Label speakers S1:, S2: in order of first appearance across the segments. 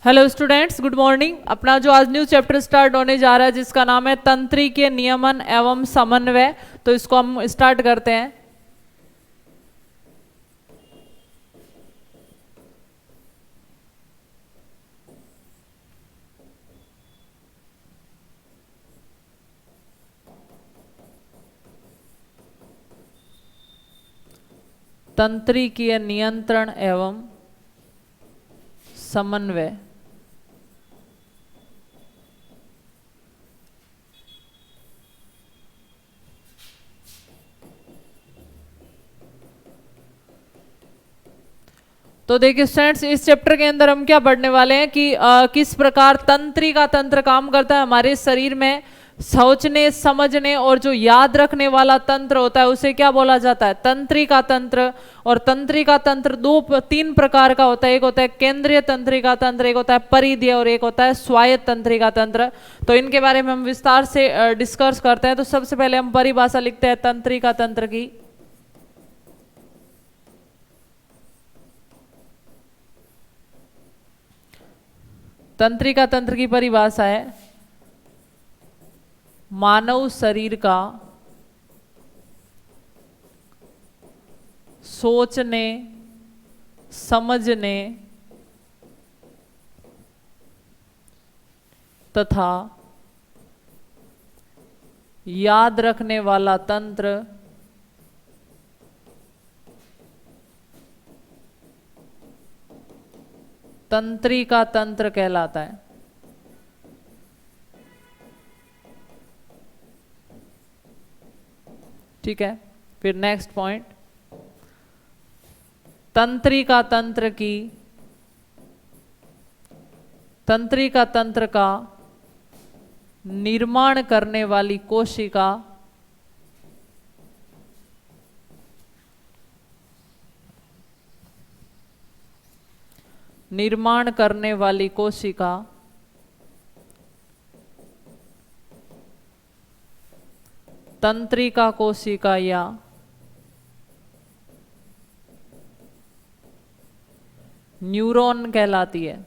S1: Hello students, good morning. अपना जो आज न्यू चैप्टर स्टार्ट होने जा रहा है जिसका नाम है तंत्रिकीय नियमन एवं समन्वय, तो इसको हम स्टार्ट करते हैं। तंत्रिकीय नियंत्रण एवं समन्वय। तो देखिए स्टूडेंट्स, इस चैप्टर के अंदर हम क्या पढ़ने वाले हैं कि किस प्रकार तंत्रिका तंत्र काम करता है हमारे शरीर में। सोचने समझने और जो याद रखने वाला तंत्र होता है उसे क्या बोला जाता है? तंत्रिका तंत्र। और तंत्रिका तंत्र तीन प्रकार का होता है। एक होता है केंद्रीय तंत्रिका तंत्र, एक होता है परिधीय और एक होता है स्वायत्त तंत्रिका तंत्र। तो इनके बारे में हम विस्तार से डिस्कस करते हैं। तो सबसे पहले हम परिभाषा लिखते हैं तंत्रिका तंत्र की। तंत्रिका तंत्र की परिभाषा है मानव शरीर का सोचने समझने तथा याद रखने वाला तंत्र तंत्रिका तंत्र कहलाता है। ठीक है, फिर नेक्स्ट पॉइंट, तंत्रिका तंत्र का निर्माण करने वाली कोशिका तंत्रिका कोशिका या न्यूरॉन कहलाती है।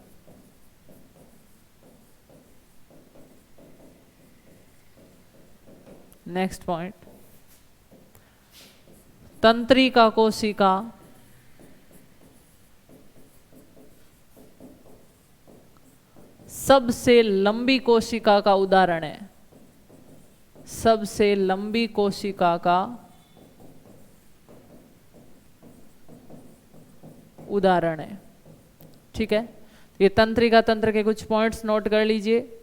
S1: नेक्स्ट पॉइंट, तंत्रिका कोशिका सबसे लंबी कोशिका का उदाहरण है। सबसे लंबी कोशिका का उदाहरण है। ठीक है, ये तंत्रिका तंत्र के कुछ पॉइंट्स नोट कर लीजिए।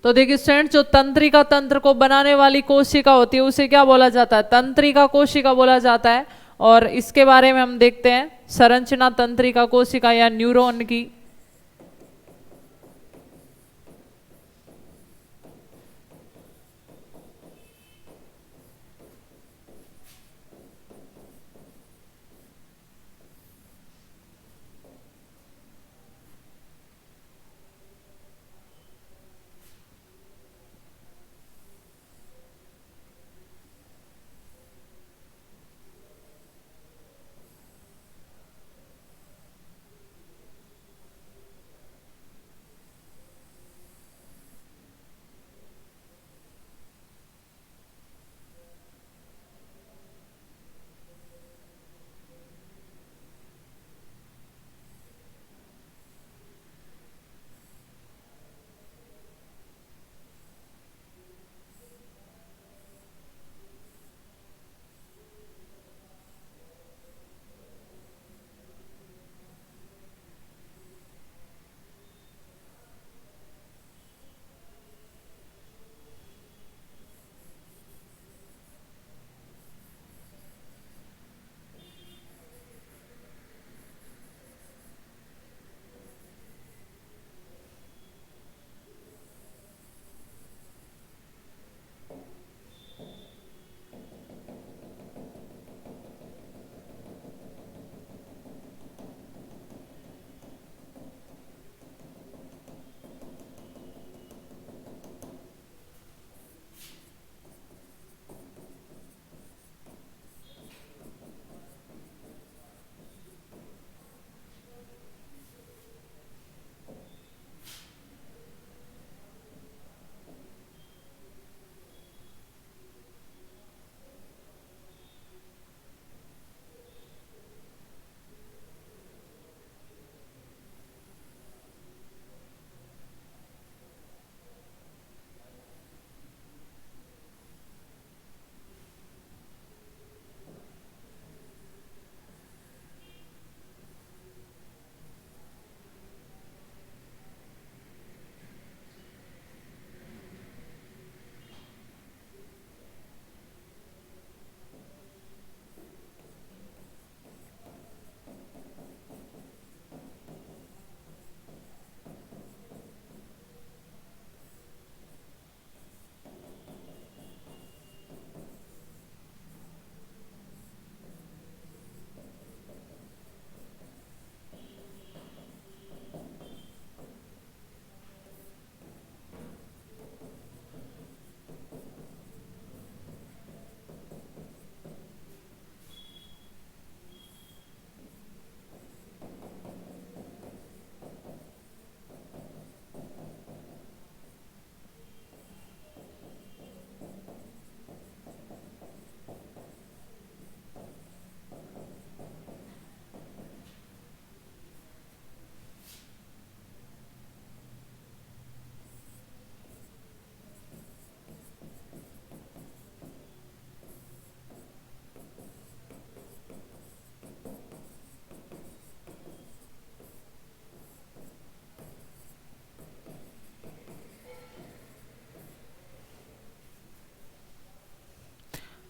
S1: तो देखिए स्टूडेंट, जो तंत्रिका तंत्र को बनाने वाली कोशिका होती है उसे क्या बोला जाता है? तंत्रिका कोशिका बोला जाता है। और इसके बारे में हम देखते हैं। संरचना तंत्रिका कोशिका या न्यूरॉन की।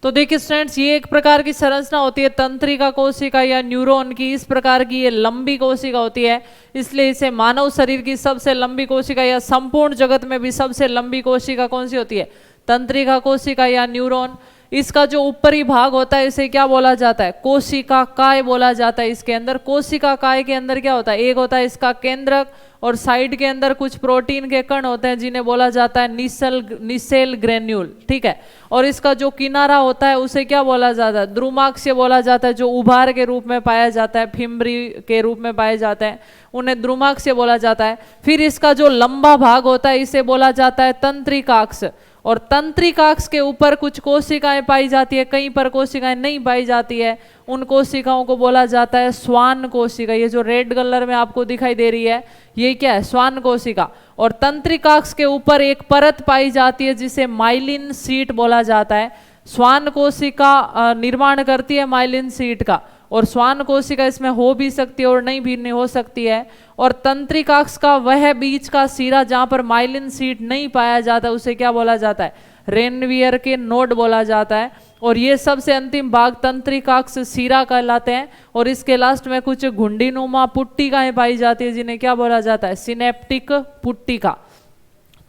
S1: तो देखिए स्टूडेंट्स, ये एक प्रकार की संरचना होती है तंत्रिका कोशिका या न्यूरॉन की। इस प्रकार की ये लंबी कोशिका होती है, इसलिए इसे मानव शरीर की सबसे लंबी कोशिका या संपूर्ण जगत में भी सबसे लंबी कोशिका कौन सी होती है? तंत्रिका कोशिका या न्यूरॉन। इसका जो ऊपरी भाग होता है इसे क्या बोला जाता है? कोशिका काय बोला जाता है। इसके अंदर कोशिका काय के अंदर क्या होता है? एक होता है इसका केंद्रक, और साइड के अंदर कुछ प्रोटीन के कण होते हैं जिन्हें बोला जाता है निसेल ग्रेन्यूल, ठीक है। और इसका जो किनारा होता है उसे क्या बोला जाता है? द्रुमाक्ष्य बोला जाता है। जो उभार के रूप में पाया जाता है, फिम्बरी के रूप में पाए जाते हैं, उन्हें द्रुमाक्ष्य बोला जाता है। फिर इसका जो लंबा भाग होता है इसे बोला जाता है तंत्रिकाक्ष। और तंत्रिकाक्ष के ऊपर कुछ कोशिकाएं पाई जाती है, कहीं पर कोशिकाएं नहीं पाई जाती है। उन कोशिकाओं को बोला जाता है श्वान कोशिका। ये जो रेड कलर में आपको दिखाई दे रही है ये क्या है? श्वान कोशिका। और तंत्रिकाक्ष के ऊपर एक परत पाई जाती है जिसे माइलिन शीट बोला जाता है। श्वान कोशिका निर्माण करती है माइलिन शीट का, और श्वान कोशिका इसमें हो भी सकती है और नहीं हो सकती है। और तंत्रिकाक्ष का वह बीच का सिरा जहां पर माइलिन शीट नहीं पाया जाता उसे क्या बोला जाता है? रेनवियर के नोड बोला जाता है। और ये सबसे अंतिम भाग तंत्रिकाक्ष शिरा कहलाते हैं। और इसके लास्ट में कुछ घुंडीनुमा पुट्टिकाएं पाई जाती है जिन्हें क्या बोला जाता है, सिनेप्टिक पुट्टिका।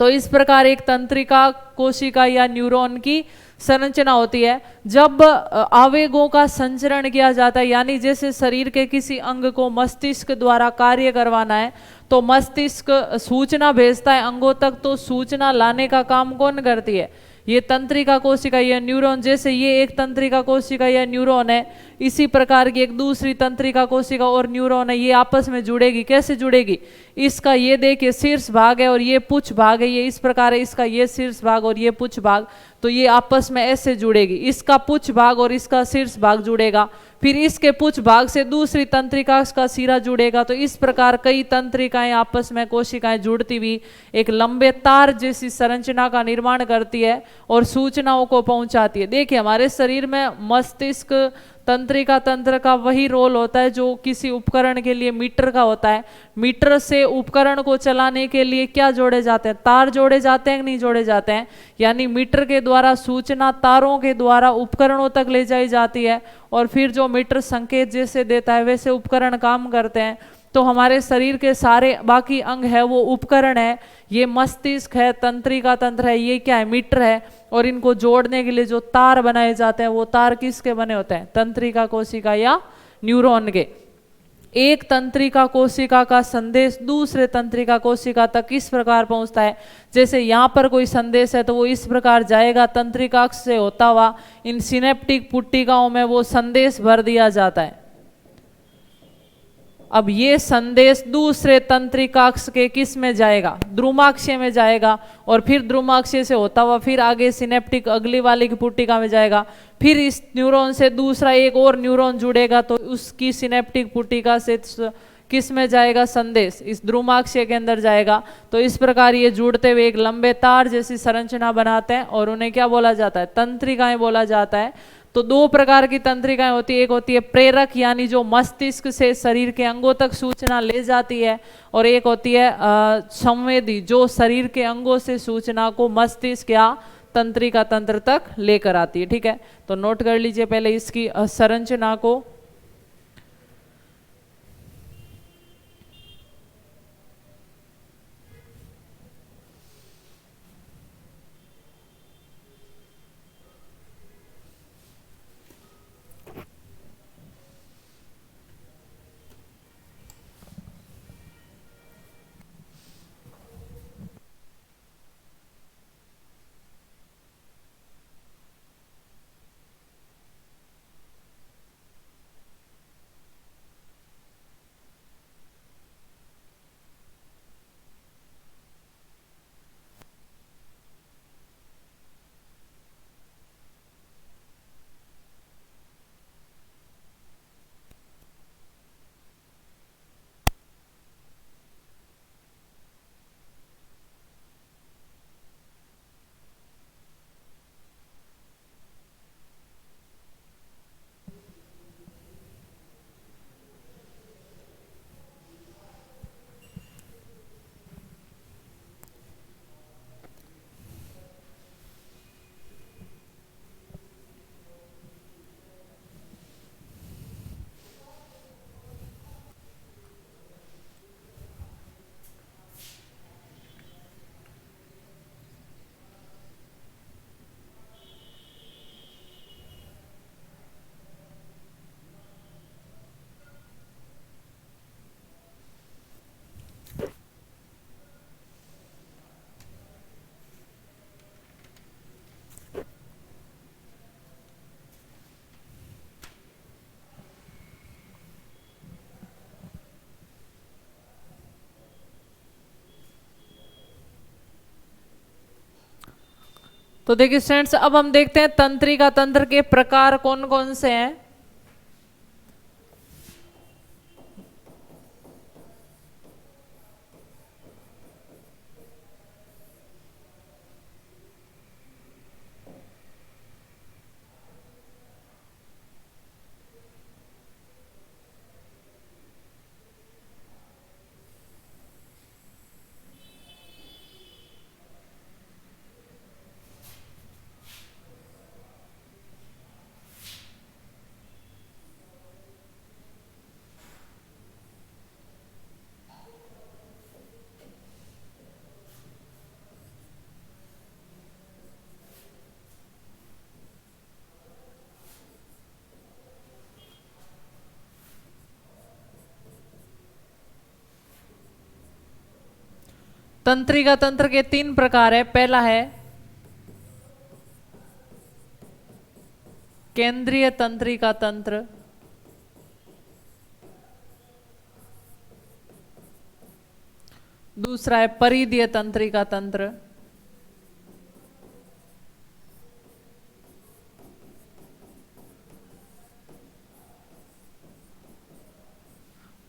S1: तो इस प्रकार एक तंत्रिका कोशिका या न्यूरॉन की संरचना होती है। जब आवेगों का संचरण किया जाता है, यानी जैसे शरीर के किसी अंग को मस्तिष्क द्वारा कार्य करवाना है तो मस्तिष्क सूचना भेजता है अंगों तक, तो सूचना लाने का काम कौन करती है, ये तंत्रिका कोशिका या न्यूरॉन। जैसे ये एक तंत्रिका कोशिका या न्यूरॉन है, इसी प्रकार की एक दूसरी तंत्रिका कोशिका और न्यूरॉन है, ये आपस में जुड़ेगी। कैसे जुड़ेगी, इसका ये देखिए शीर्ष भाग है और ये पुच्छ भाग है, ये इस प्रकार है, इसका ये शीर्ष भाग और ये पुच्छ भाग, तो ये आपस में ऐसे जुड़ेगी। इसका पुच्छ भाग और इसका शीर्ष भाग जुड़ेगा, फिर इसके पुच्छ भाग से दूसरी तंत्रिका का सिरा जुड़ेगा। तो इस प्रकार कई तंत्रिकाएं आपस में कोशिकाएं जुड़ती हुई एक लंबे तार जैसी संरचना का निर्माण करती है और सूचनाओं को पहुंचाती है। देखिए हमारे शरीर में मस्तिष्क तंत्रिका तंत्र का वही रोल होता है जो किसी उपकरण के लिए मीटर का होता है। मीटर से उपकरण को चलाने के लिए क्या जोड़े जाते हैं, तार जोड़े जाते हैं कि नहीं जोड़े जाते हैं, यानी मीटर के द्वारा सूचना तारों के द्वारा उपकरणों तक ले जाई जाती है और फिर जो मीटर संकेत जैसे देता है वैसे उपकरण काम करते हैं। तो हमारे शरीर के सारे बाकी अंग है वो उपकरण है, ये मस्तिष्क है, तंत्रिका तंत्र है, ये क्या है, मीटर है। और इनको जोड़ने के लिए जो तार बनाए जाते हैं वो तार किसके बने होते हैं, तंत्रिका कोशिका या न्यूरॉन के। एक तंत्रिका कोशिका का संदेश दूसरे तंत्रिका कोशिका तक किस प्रकार पहुंचता है, जैसे यहाँ पर कोई संदेश है तो वो इस प्रकार जाएगा, तंत्रिकाक्ष से होता हुआ इन सिनेप्टिक पुट्टिकाओं में वो संदेश भर दिया जाता है। अब ये संदेश दूसरे तंत्रिकाक्ष के किस में जाएगा, द्रुमाक्षय में जाएगा, और फिर द्रुमाक्षय से होता हुआ फिर आगे सिनेप्टिक अगली वाली की पुट्टिका में जाएगा। फिर इस न्यूरॉन से दूसरा एक और न्यूरॉन जुड़ेगा तो उसकी सिनेप्टिक पुट्टिका से किस में जाएगा, संदेश इस द्रुमाक्षय के अंदर जाएगा। तो इस प्रकार ये जुड़ते हुए एक लंबे तार जैसी संरचना बनाते हैं और उन्हें क्या बोला जाता है, तंत्रिकाएं बोला जाता है। तो दो प्रकार की तंत्रिकाएं होती है, एक होती है प्रेरक यानी जो मस्तिष्क से शरीर के अंगों तक सूचना ले जाती है, और एक होती है संवेदी जो शरीर के अंगों से सूचना को मस्तिष्क या तंत्रिका तंत्र तक लेकर आती है। ठीक है, तो नोट कर लीजिए पहले इसकी संरचना को। तो देखिए स्टूडेंट्स, अब हम देखते हैं तंत्रिका तंत्र के प्रकार कौन कौन से हैं। तंत्रिका तंत्र के 3 प्रकार है। पहला है केंद्रीय तंत्रिका तंत्र, दूसरा है परिधीय तंत्रिका तंत्र,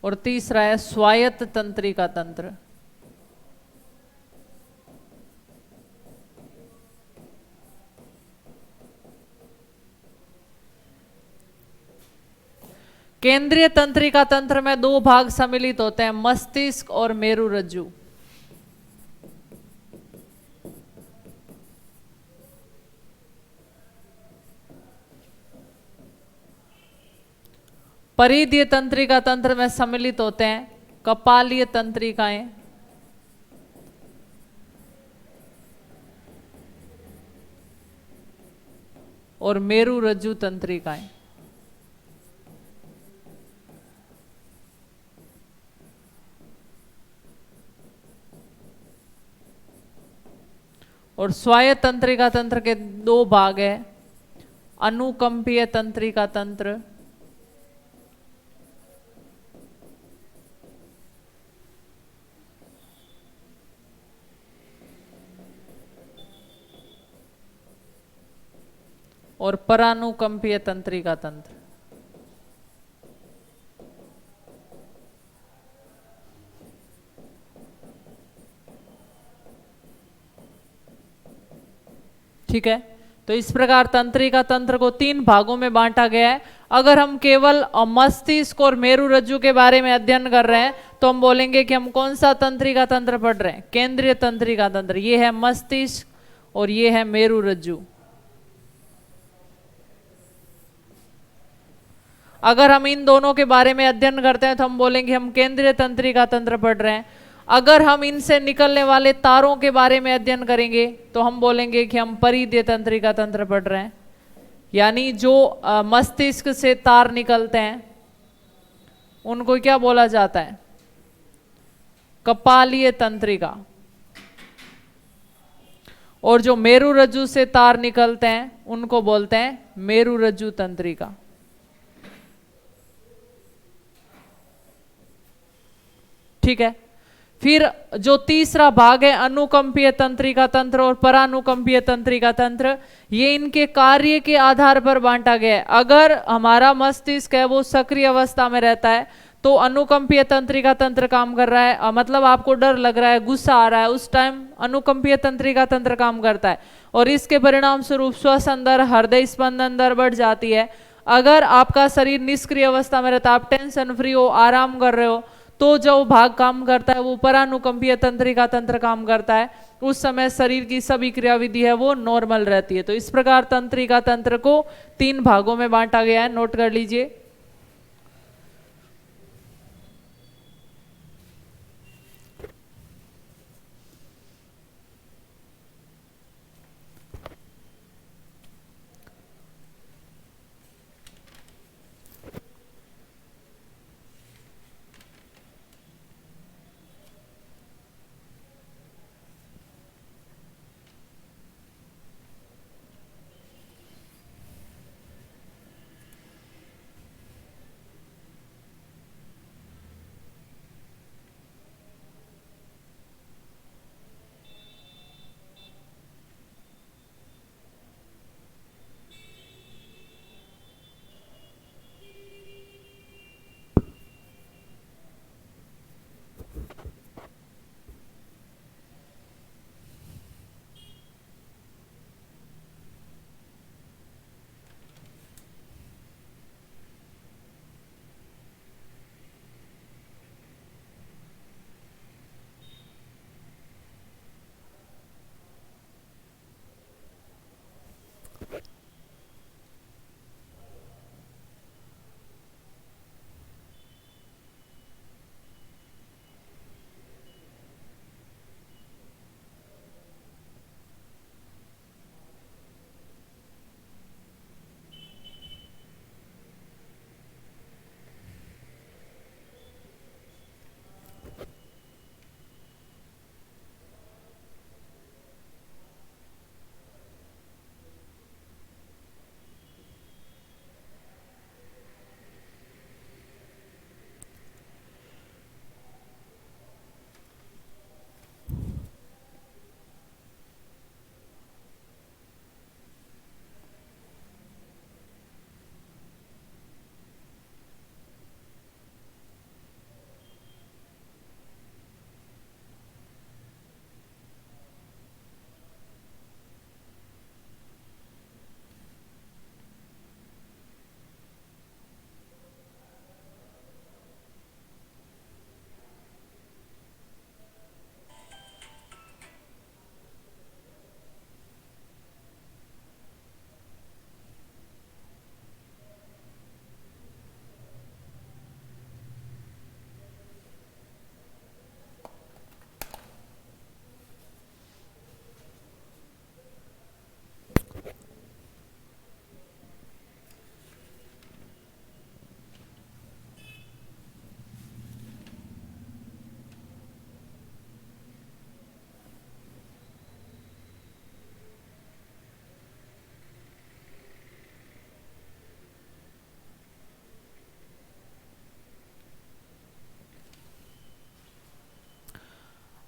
S1: और तीसरा है स्वायत्त तंत्रिका तंत्र। केंद्रीय तंत्रिका तंत्र में 2 भाग सम्मिलित होते हैं, मस्तिष्क और मेरुरज्जु। परिधीय तंत्रिका तंत्र में सम्मिलित होते हैं कपालीय तंत्रिकाएं, और मेरुरज्जु तंत्रिकाएं। और स्वायत्त तंत्रिका तंत्र के 2 भाग है, अनुकंपीय तंत्रिका तंत्र और परानुकंपीय तंत्रिका तंत्र। ठीक है, तो इस प्रकार तंत्रिका तंत्र को 3 भागों में बांटा गया है। अगर हम केवल मस्तिष्क और मेरुरज्जु के बारे में अध्ययन कर रहे हैं तो हम बोलेंगे कि हम कौन सा तंत्रिका तंत्र पढ़ रहे हैं, केंद्रीय तंत्रिका तंत्र। ये है मस्तिष्क और ये है मेरुरज्जु। अगर हम इन दोनों के बारे में अध्ययन करते हैं तो हम बोलेंगे हम केंद्रीय तंत्रिका तंत्र पढ़ रहे हैं। अगर हम इनसे निकलने वाले तारों के बारे में अध्ययन करेंगे तो हम बोलेंगे कि हम परिधीय तंत्रिका तंत्र पढ़ रहे हैं। यानी जो मस्तिष्क से तार निकलते हैं उनको क्या बोला जाता है, कपालीय तंत्रिका। और जो मेरुरज्जु से तार निकलते हैं उनको बोलते हैं मेरुरज्जु तंत्रिका। ठीक है, फिर जो तीसरा भाग है अनुकंपीय तंत्रिका तंत्र और परानुकंपीय तंत्रिका तंत्र, ये इनके कार्य के आधार पर बांटा गया है। अगर हमारा मस्तिष्क है वो सक्रिय अवस्था में रहता है तो अनुकंपीय तंत्रिका तंत्र काम कर रहा है, मतलब आपको डर लग रहा है, गुस्सा आ रहा है, उस टाइम अनुकंपीय तंत्रिका तंत्र काम करता है और इसके परिणाम स्वरूप श्वसन दर, हृदय स्पंदन दर बढ़ जाती है। अगर आपका शरीर निष्क्रिय अवस्था में रहता है, आप टेंशन फ्री हो, आराम कर रहे हो, तो जो भाग काम करता है वो परानुकंपीय तंत्रिका तंत्र काम करता है। उस समय शरीर की सभी क्रियाविधि है वो नॉर्मल रहती है। तो इस प्रकार तंत्रिका तंत्र को 3 भागों में बांटा गया है, नोट कर लीजिए।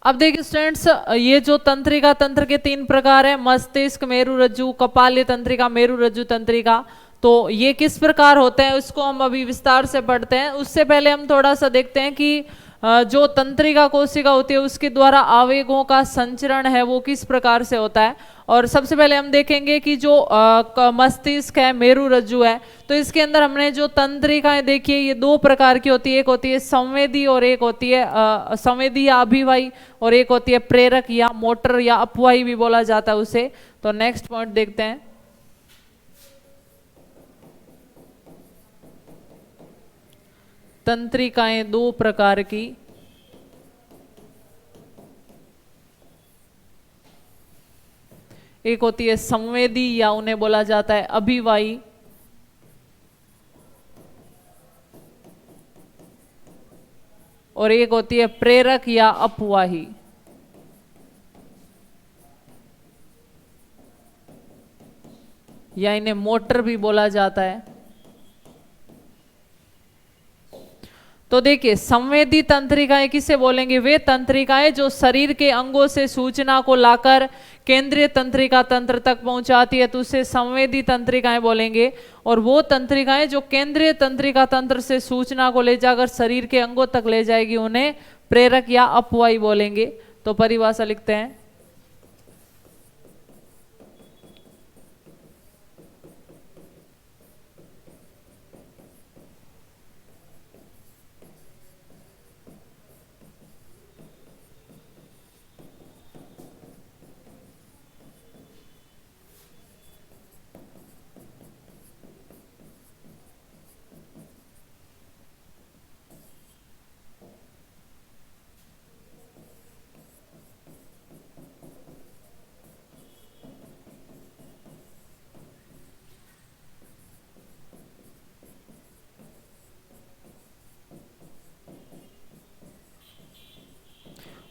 S1: अब देखिए स्टूडेंट्स, ये जो तंत्रिका तंत्र के तीन प्रकार है, मस्तिष्क, मेरुरज्जु, कपालीय तंत्रिका, मेरुरज्जु तंत्रिका। तो ये किस प्रकार होते हैं उसको हम अभी विस्तार से पढ़ते हैं। उससे पहले हम थोड़ा सा देखते हैं कि जो तंत्रिका कोशिका होती है उसके द्वारा आवेगों का संचरण है वो किस प्रकार से होता है। और सबसे पहले हम देखेंगे कि जो मस्तिष्क है, मेरुरज्जु है, तो इसके अंदर हमने जो तंत्रिकाएं देखी है ये दो प्रकार की होती है। एक होती है संवेदी और एक होती है संवेदी या अभिवाही, और एक होती है प्रेरक या मोटर या अपवाही भी बोला जाता है उसे। तो नेक्स्ट पॉइंट देखते हैं। तंत्रिकाएं दो प्रकार की, एक होती है संवेदी या उन्हें बोला जाता है अभिवाही, और एक होती है प्रेरक या अपवाही। या इन्हें मोटर भी बोला जाता है। तो देखिए संवेदी तंत्रिकाएं किसे बोलेंगे, वे तंत्रिकाएं जो शरीर के अंगों से सूचना को लाकर केंद्रीय तंत्रिका तंत्र तक पहुंचाती है, तो उसे संवेदी तंत्रिकाएं बोलेंगे। और वो तंत्रिकाएं जो केंद्रीय तंत्रिका तंत्र से सूचना को ले जाकर शरीर के अंगों तक ले जाएगी उन्हें प्रेरक या अपवाही बोलेंगे। तो परिभाषा लिखते हैं।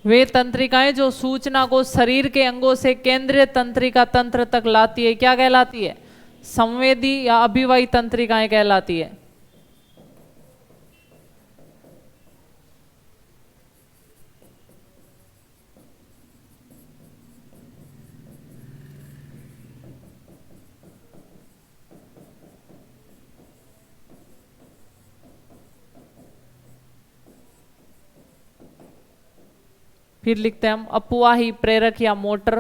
S1: वे तंत्रिकाएं जो सूचना को शरीर के अंगों से केंद्रीय तंत्रिका तंत्र तक लाती है क्या कहलाती है, संवेदी या अभिवाही तंत्रिकाएं कहलाती है। फिर लिखते हैं हम अपवाही, प्रेरक या मोटर।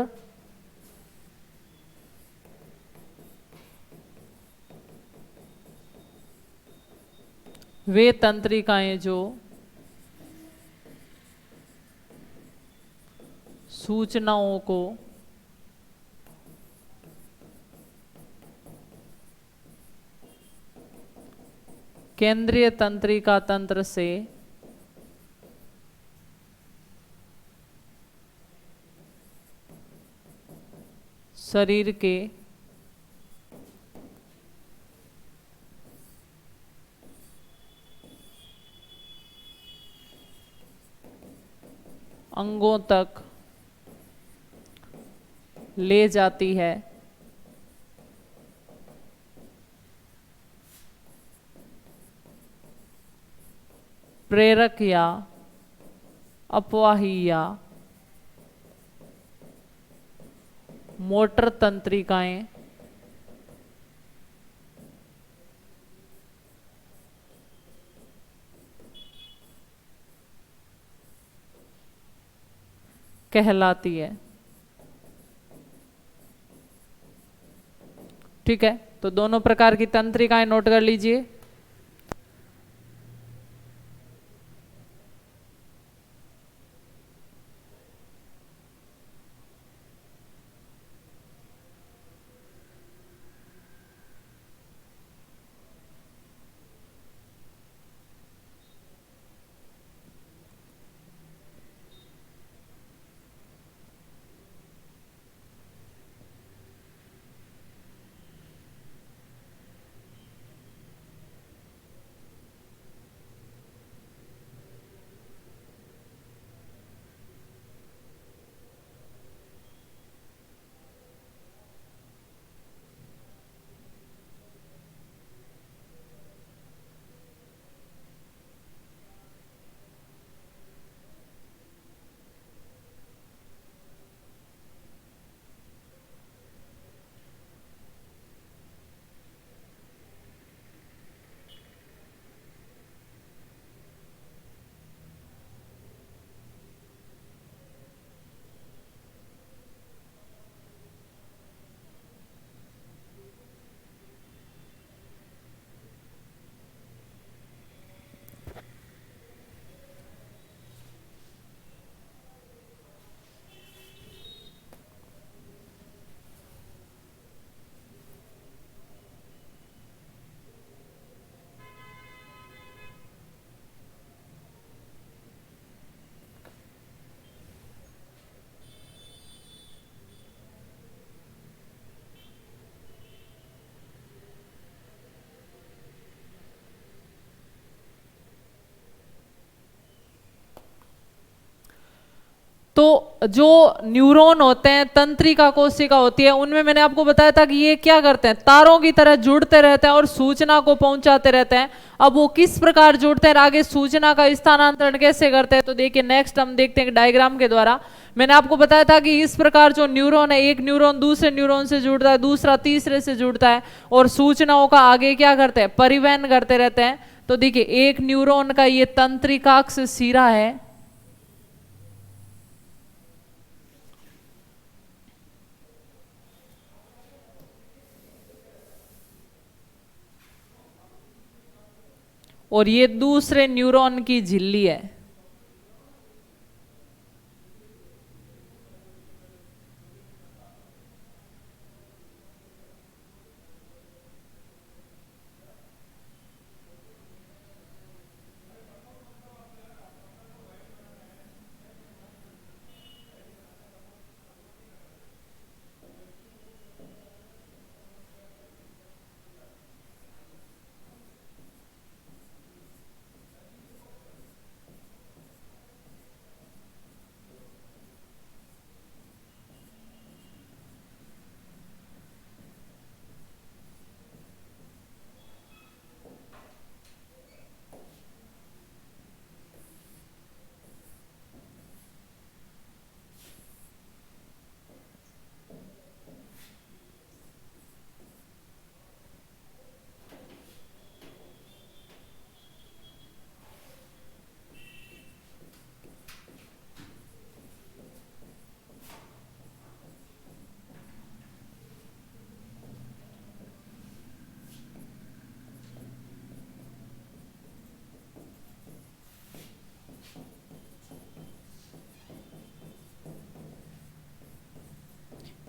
S1: वे तंत्रिकाएं जो सूचनाओं को केंद्रीय तंत्रिका तंत्र से शरीर के अंगों तक ले जाती है, प्रेरक या अपवाही या मोटर तंत्रिकाएं कहलाती है। ठीक है, तो दोनों प्रकार की तंत्रिकाएं नोट कर लीजिए। तो जो न्यूरॉन होते हैं, तंत्रिका कोशिका होती है, उनमें मैंने आपको बताया था कि ये क्या करते हैं, तारों की तरह जुड़ते रहते हैं और सूचना को पहुंचाते रहते हैं। अब वो किस प्रकार जुड़ते हैं, आगे सूचना का स्थानांतरण कैसे करते हैं, तो देखिए नेक्स्ट हम देखते हैं डायग्राम के द्वारा। मैंने आपको बताया था कि इस प्रकार जो न्यूरॉन है, एक न्यूरॉन दूसरे न्यूरॉन से जुड़ता है, दूसरा तीसरे से जुड़ता है और सूचनाओं का आगे क्या करते हैं, परिवहन करते रहते हैं। तो देखिए एक न्यूरॉन का ये तंत्रिकाक्ष सिरा है, और ये दूसरे न्यूरॉन की झिल्ली है।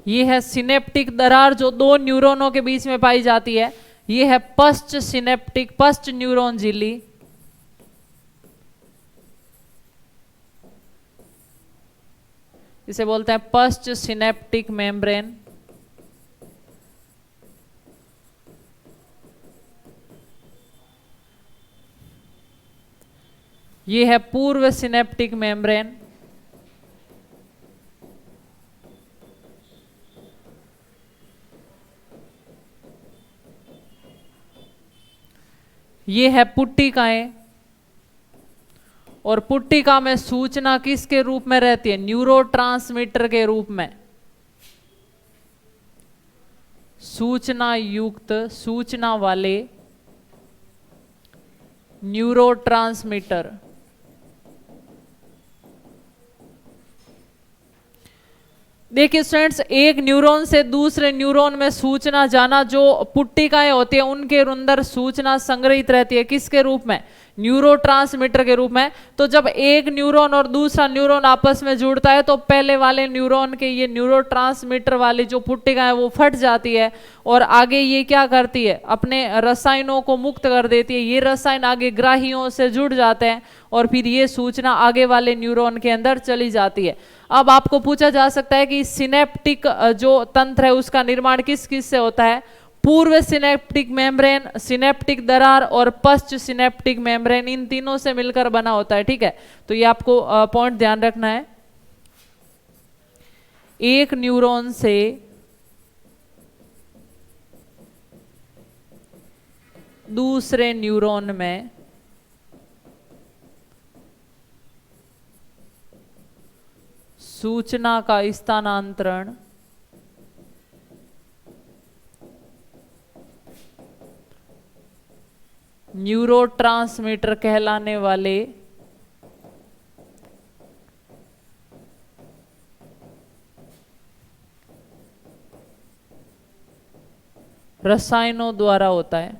S1: ये है सिनेप्टिक दरार जो दो न्यूरॉनों के बीच में पाई जाती है। ये है पश्च सिनेप्टिक, पश्च न्यूरॉन झिल्ली। इसे बोलते हैं पश्च सिनेप्टिक मेम्ब्रेन। ये है पूर्व सिनेप्टिक मेम्ब्रेन। ये है पुट्टिकाएं, और पुट्टिका में सूचना किसके रूप में रहती है, न्यूरोट्रांसमीटर के रूप में। सूचना युक्त, सूचना वाले न्यूरोट्रांसमीटर। देखिए स्टूडेंट्स, एक न्यूरॉन से दूसरे न्यूरॉन में सूचना जाना, जो पुट्टिकाएं होती है उनके अंदर सूचना संग्रहित रहती है किसके रूप में, न्यूरोट्रांसमीटर के रूप में। तो जब एक न्यूरॉन और दूसरा न्यूरॉन आपस में जुड़ता है तो पहले वाले न्यूरॉन के ये न्यूरोट्रांसमीटर वाली जो पुट्टिका है वो फट जाती है और आगे ये क्या करती है, अपने रसायनों को मुक्त कर देती है। ये रसायन आगे ग्राहियों से जुड़ जाते हैं और फिर ये सूचना आगे वाले न्यूरॉन के अंदर चली जाती है। अब आपको पूछा जा सकता है कि सिनेप्टिक जो तंत्र है उसका निर्माण किस किस से होता है, पूर्व सिनेप्टिक मेम्ब्रेन, सिनेप्टिक दरार और पश्च सिनेप्टिक मेम्ब्रेन, इन तीनों से मिलकर बना होता है। ठीक है, तो ये आपको पॉइंट ध्यान रखना है। एक न्यूरॉन से दूसरे न्यूरॉन में सूचना का स्थानांतरण न्यूरोट्रांसमीटर कहलाने वाले रसायनों द्वारा होता है।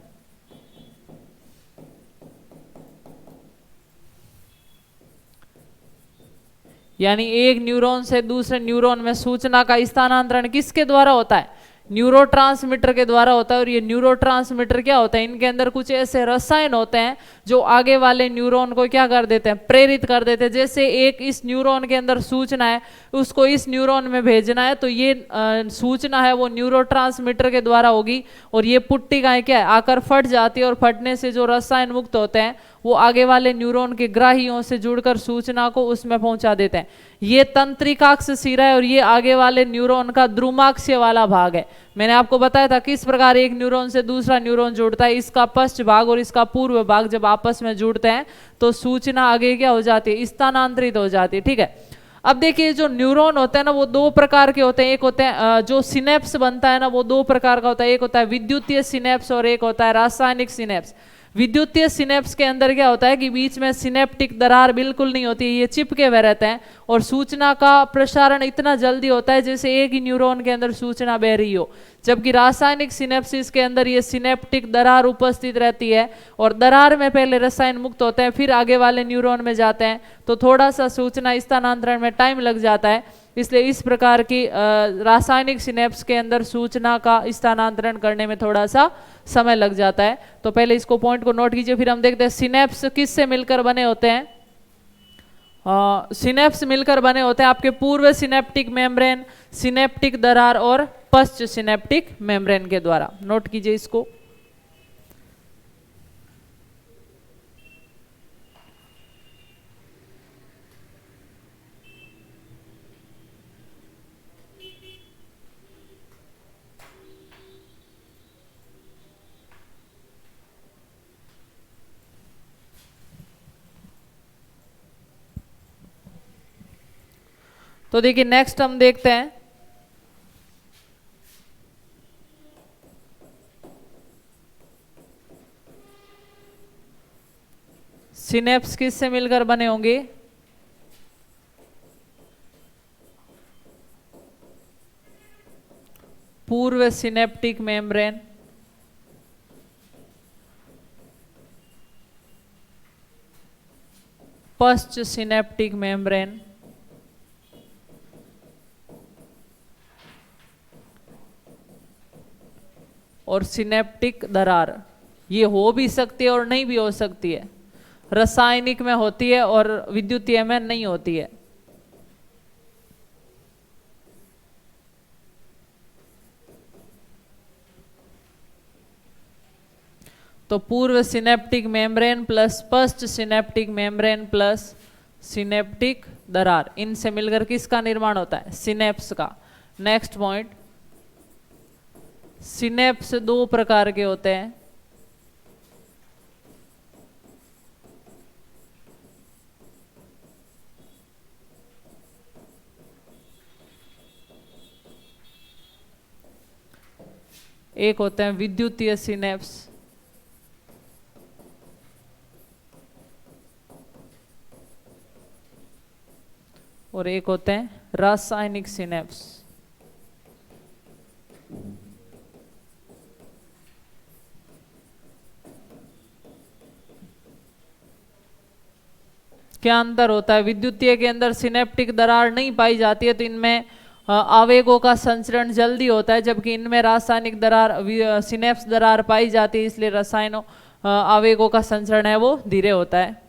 S1: यानी एक न्यूरॉन से दूसरे न्यूरॉन में सूचना का स्थानांतरण किसके द्वारा होता है, न्यूरोट्रांसमीटर के द्वारा होता है। और ये न्यूरोट्रांसमीटर क्या होता है, इनके अंदर कुछ ऐसे रसायन होते हैं जो आगे वाले न्यूरॉन को क्या कर देते हैं, प्रेरित कर देते हैं। जैसे एक इस न्यूरॉन के अंदर सूचना है, उसको इस न्यूरॉन में भेजना है, तो ये सूचना है वो न्यूरोट्रांसमीटर के द्वारा होगी। और ये पुट्टिकाएं क्या है, आकर फट जाती है और फटने से जो रसायन मुक्त होते हैं वो आगे वाले न्यूरॉन के ग्राहियों से जुड़कर सूचना को उसमें पहुंचा देते हैं। ये तंत्रिकाक्ष शिरा है और ये आगे वाले न्यूरॉन का द्रुमाक्ष्य वाला भाग है। मैंने आपको बताया था किस प्रकार एक न्यूरॉन से दूसरा न्यूरॉन जुड़ता है। इसका पश्च भाग और इसका पूर्व भाग जब आपस में जुड़ते हैं तो सूचना आगे क्या हो जाती है, स्थानांतरित हो जाती है। ठीक है, अब देखिए जो न्यूरॉन होते हैं ना वो दो प्रकार के होते हैं। एक होते हैं जो सिनेप्स बनता है ना वो दो प्रकार का होता है, एक होता है विद्युतीय सिनेप्स और एक होता है रासायनिक सिनेप्स। विद्युतीय सिनेप्स के अंदर क्या होता है कि बीच में सिनेप्टिक दरार बिल्कुल नहीं होती, ये चिपके हुए रहते हैं और सूचना का प्रसारण इतना जल्दी होता है जैसे एक ही न्यूरॉन के अंदर सूचना बह रही हो। जबकि रासायनिक सिनेप्सिस के अंदर ये सिनेप्टिक दरार उपस्थित रहती है और दरार में पहले रसायन मुक्त होते हैं फिर आगे वाले न्यूरॉन में जाते हैं, तो थोड़ा सा सूचना स्थानांतरण में टाइम लग जाता है। इसलिए इस प्रकार की रासायनिक सिनेप्स के अंदर सूचना का स्थानांतरण करने में थोड़ा सा समय लग जाता है। तो पहले इसको पॉइंट को नोट कीजिए, फिर हम देखते हैं सिनेप्स किससे मिलकर बने होते हैं। सिनेप्स मिलकर बने होते हैं आपके पूर्व सिनेप्टिक मेम्ब्रेन, सिनेप्टिक दरार और पश्च सिनेप्टिक मेम्ब्रेन के द्वारा। नोट कीजिए इसको। तो देखिए नेक्स्ट हम देखते हैं सिनेप्स किससे मिलकर बने होंगे। पूर्व सिनेप्टिक मेम्ब्रेन, पश्च सिनेप्टिक मेम्ब्रेन और सिनेप्टिक दरार। ये हो भी सकती है और नहीं भी हो सकती है, रासायनिक में होती है और विद्युतीय में नहीं होती है। तो पूर्व सिनेप्टिक मेम्ब्रेन प्लस पश्च सिनेप्टिक मेम्ब्रेन प्लस सिनेप्टिक दरार, इनसे मिलकर किसका निर्माण होता है, सिनेप्स का। नेक्स्ट पॉइंट, सिनेप्स दो प्रकार के होते हैं। एक होते हैं विद्युतीय सिनेप्स और एक होते हैं रासायनिक सिनेप्स। क्या अंतर होता है, विद्युतीय के अंदर सिनेप्टिक दरार नहीं पाई जाती है तो इनमें आवेगों का संचरण जल्दी होता है, जबकि इनमें रासायनिक दरार सिनेप्स दरार पाई जाती है, इसलिए रसायनों आवेगों का संचरण है वो धीरे होता है।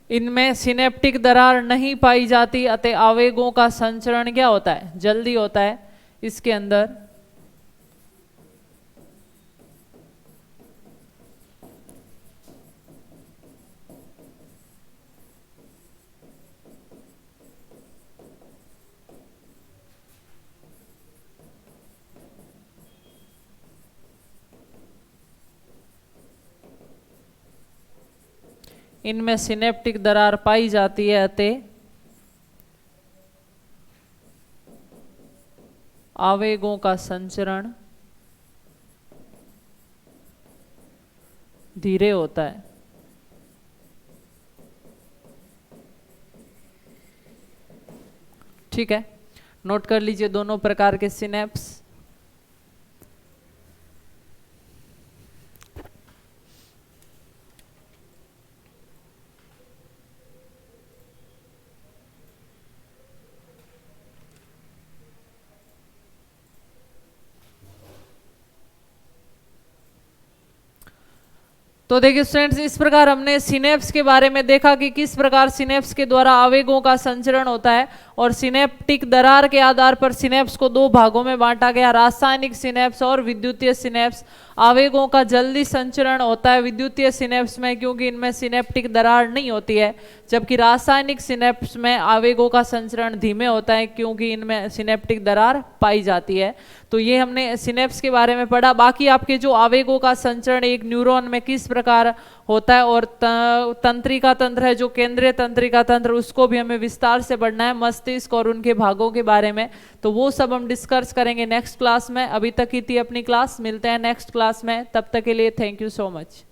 S1: इनमें सिनेप्टिक दरार नहीं पाई जाती अतः आवेगों का संचरण क्या होता है, जल्दी होता है। इसके अंदर इनमें सिनेप्टिक दरार पाई जाती है अतः आवेगों का संचरण धीरे होता है। ठीक है, नोट कर लीजिए दोनों प्रकार के सिनेप्स। तो देखिए स्टूडेंट्स, इस प्रकार हमने सिनेप्स के बारे में देखा कि किस प्रकार सिनेप्स के द्वारा आवेगों का संचरण होता है, और सिनेप्टिक दरार के आधार पर सिनेप्स को दो भागों में बांटा गया, रासायनिक सिनेप्स और विद्युतीय सिनेप्स। आवेगों का जल्दी संचरण होता है विद्युतीय सिनेप्स में, क्योंकि इनमें सिनेप्टिक दरार नहीं होती है, जबकि रासायनिक सिनेप्स में आवेगों का संचरण धीमे होता है, क्योंकि इनमें सिनेप्टिक दरार पाई जाती है। तो ये हमने सिनेप्स के बारे में पढ़ा। बाकी आपके जो आवेगों का संचरण एक न्यूरॉन में किस प्रकार होता है, और तंत्रिका तंत्र है जो केंद्रीय तंत्रिका तंत्र, उसको भी हमें विस्तार से पढ़ना है, मस्तिष्क और उनके भागों के बारे में। तो वो सब हम डिस्कस करेंगे नेक्स्ट क्लास में। अभी तक की थी अपनी क्लास, मिलते हैं नेक्स्ट क्लास में, तब तक के लिए थैंक यू सो मच।